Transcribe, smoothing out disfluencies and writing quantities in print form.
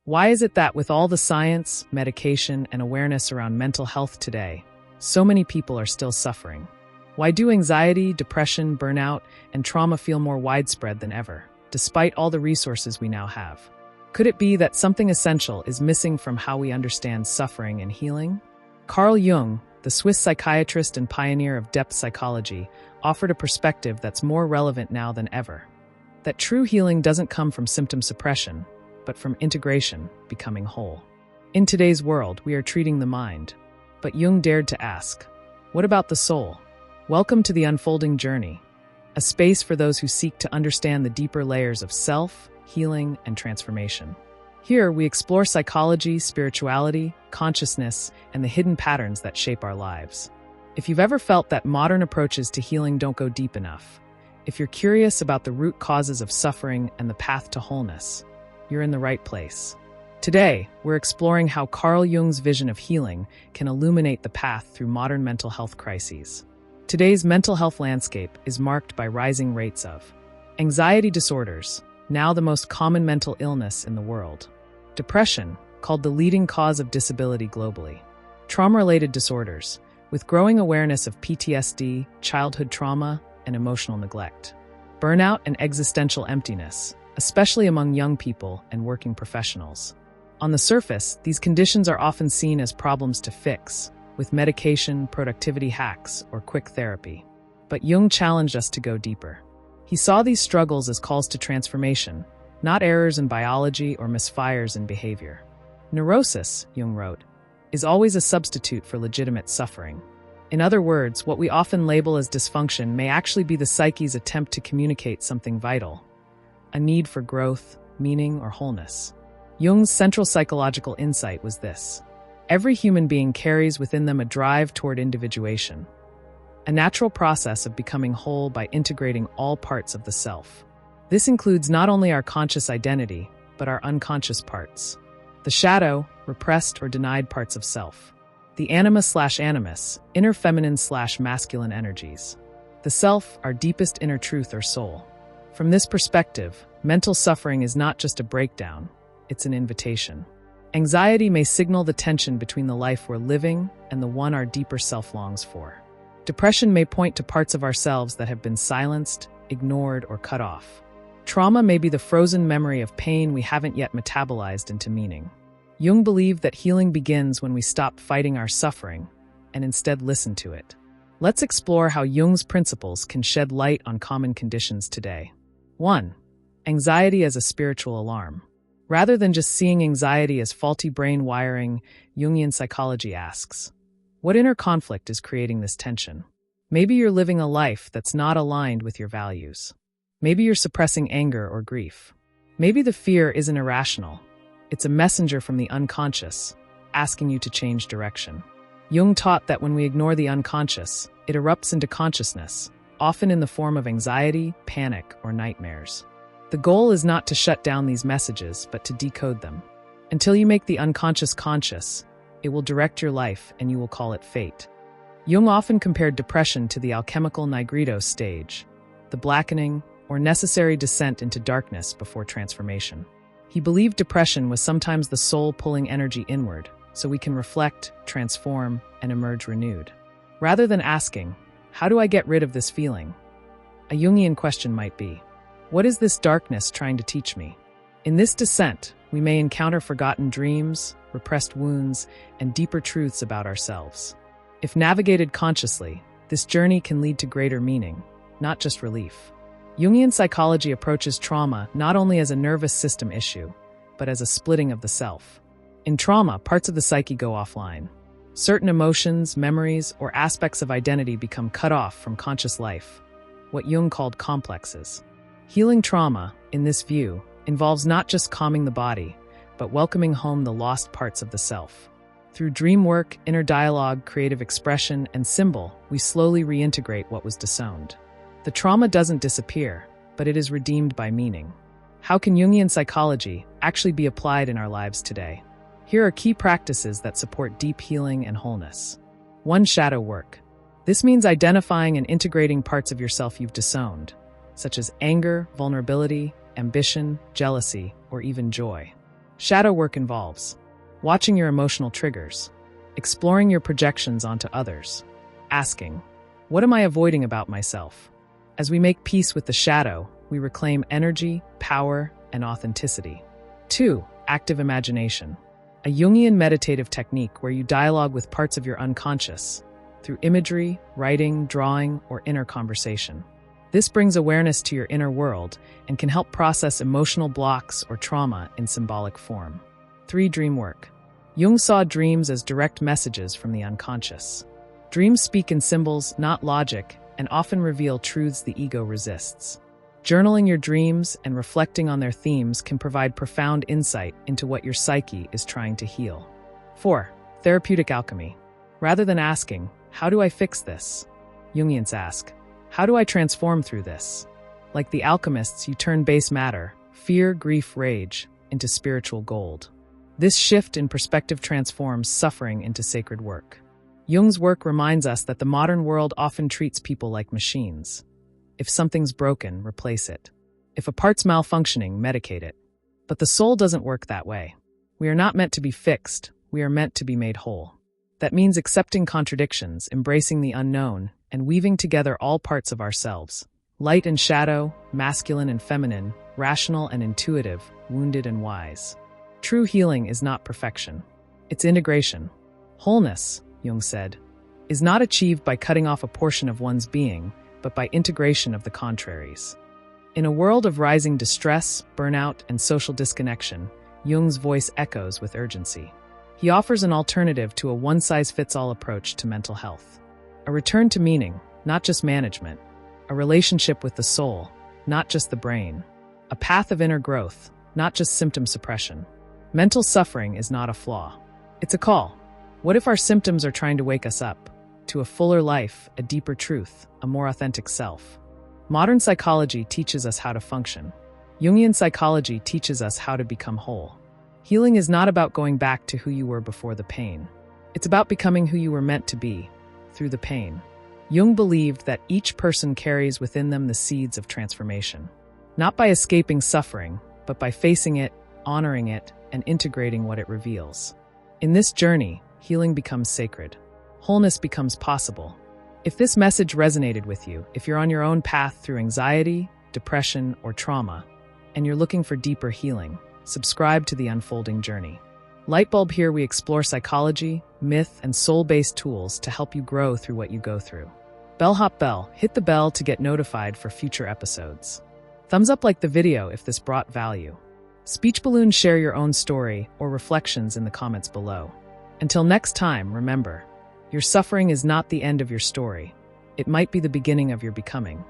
Why is it that with all the science, medication, and awareness around mental health today, so many people are still suffering? Why do anxiety, depression, burnout, and trauma feel more widespread than ever, despite all the resources we now have? Could it be that something essential is missing from how we understand suffering and healing? Carl Jung, the Swiss psychiatrist and pioneer of depth psychology, offered a perspective that's more relevant now than ever. That true healing doesn't come from symptom suppression, but from integration, becoming whole. In today's world, we are treating the mind. But Jung dared to ask, what about the soul? Welcome to the unfolding journey, a space for those who seek to understand the deeper layers of self, healing, and transformation. Here, we explore psychology, spirituality, consciousness, and the hidden patterns that shape our lives. If you've ever felt that modern approaches to healing don't go deep enough, if you're curious about the root causes of suffering and the path to wholeness, you're in the right place. Today, we're exploring how Carl Jung's vision of healing can illuminate the path through modern mental health crises. Today's mental health landscape is marked by rising rates of anxiety disorders, now the most common mental illness in the world; depression, called the leading cause of disability globally; trauma-related disorders, with growing awareness of PTSD, childhood trauma, and emotional neglect; burnout and existential emptiness, especially among young people and working professionals. On the surface, these conditions are often seen as problems to fix, with medication, productivity hacks, or quick therapy. But Jung challenged us to go deeper. He saw these struggles as calls to transformation, not errors in biology or misfires in behavior. Neurosis, Jung wrote, is always a substitute for legitimate suffering. In other words, what we often label as dysfunction may actually be the psyche's attempt to communicate something vital, a need for growth, meaning, or wholeness. Jung's central psychological insight was this: every human being carries within them a drive toward individuation, a natural process of becoming whole by integrating all parts of the self. This includes not only our conscious identity, but our unconscious parts, the shadow, repressed or denied parts of self, the anima/animus, inner feminine/masculine energies, the self, our deepest inner truth or soul. From this perspective, mental suffering is not just a breakdown, it's an invitation. Anxiety may signal the tension between the life we're living and the one our deeper self longs for. Depression may point to parts of ourselves that have been silenced, ignored, or cut off. Trauma may be the frozen memory of pain we haven't yet metabolized into meaning. Jung believed that healing begins when we stop fighting our suffering and instead listen to it. Let's explore how Jung's principles can shed light on common conditions today. 1. Anxiety as a spiritual alarm. Rather than just seeing anxiety as faulty brain wiring, Jungian psychology asks, what inner conflict is creating this tension? Maybe you're living a life that's not aligned with your values. Maybe you're suppressing anger or grief. Maybe the fear isn't irrational. It's a messenger from the unconscious, asking you to change direction. Jung taught that when we ignore the unconscious, it erupts into consciousness, often in the form of anxiety, panic, or nightmares. The goal is not to shut down these messages, but to decode them. Until you make the unconscious conscious, it will direct your life and you will call it fate. Jung often compared depression to the alchemical nigredo stage, the blackening or necessary descent into darkness before transformation. He believed depression was sometimes the soul pulling energy inward, so we can reflect, transform, and emerge renewed. Rather than asking, how do I get rid of this feeling? A Jungian question might be, what is this darkness trying to teach me? In this descent, we may encounter forgotten dreams, repressed wounds, and deeper truths about ourselves. If navigated consciously, this journey can lead to greater meaning, not just relief. Jungian psychology approaches trauma not only as a nervous system issue, but as a splitting of the self. In trauma, parts of the psyche go offline. Certain emotions, memories, or aspects of identity become cut off from conscious life, what Jung called complexes. Healing trauma, in this view, involves not just calming the body, but welcoming home the lost parts of the self. Through dreamwork, inner dialogue, creative expression, and symbol, we slowly reintegrate what was disowned. The trauma doesn't disappear, but it is redeemed by meaning. How can Jungian psychology actually be applied in our lives today? Here are key practices that support deep healing and wholeness. 1. Shadow work. This means identifying and integrating parts of yourself you've disowned, such as anger, vulnerability, ambition, jealousy, or even joy. Shadow work involves watching your emotional triggers, exploring your projections onto others, asking, what am I avoiding about myself? As we make peace with the shadow, we reclaim energy, power, and authenticity. 2. Active imagination. A Jungian meditative technique where you dialogue with parts of your unconscious through imagery, writing, drawing, or inner conversation. This brings awareness to your inner world and can help process emotional blocks or trauma in symbolic form. 3. Dreamwork. Jung saw dreams as direct messages from the unconscious. Dreams speak in symbols, not logic, and often reveal truths the ego resists. Journaling your dreams and reflecting on their themes can provide profound insight into what your psyche is trying to heal. 4. Therapeutic alchemy. Rather than asking, how do I fix this? Jungians ask, how do I transform through this? Like the alchemists, you turn base matter, fear, grief, rage, into spiritual gold. This shift in perspective transforms suffering into sacred work. Jung's work reminds us that the modern world often treats people like machines. If something's broken, replace it. If a part's malfunctioning, medicate it. But the soul doesn't work that way. We are not meant to be fixed, we are meant to be made whole. That means accepting contradictions, embracing the unknown, and weaving together all parts of ourselves. Light and shadow, masculine and feminine, rational and intuitive, wounded and wise. True healing is not perfection. It's integration. Wholeness, Jung said, is not achieved by cutting off a portion of one's being, but by integration of the contraries. In a world of rising distress, burnout, and social disconnection, Jung's voice echoes with urgency. He offers an alternative to a one-size-fits-all approach to mental health. A return to meaning, not just management. A relationship with the soul, not just the brain. A path of inner growth, not just symptom suppression. Mental suffering is not a flaw. It's a call. What if our symptoms are trying to wake us up? To a fuller life, a deeper truth, a more authentic self. Modern psychology teaches us how to function. Jungian psychology teaches us how to become whole. Healing is not about going back to who you were before the pain. It's about becoming who you were meant to be, through the pain. Jung believed that each person carries within them the seeds of transformation. Not by escaping suffering, but by facing it, honoring it, and integrating what it reveals. In this journey, healing becomes sacred. Wholeness becomes possible. If this message resonated with you, if you're on your own path through anxiety, depression, or trauma, and you're looking for deeper healing, subscribe to The Unfolding Journey. Lightbulb here we explore psychology, myth, and soul-based tools to help you grow through what you go through. Bellhop Bell, hit the bell to get notified for future episodes. Thumbs up like the video if this brought value. Speech balloon share your own story or reflections in the comments below. Until next time, remember, your suffering is not the end of your story. It might be the beginning of your becoming.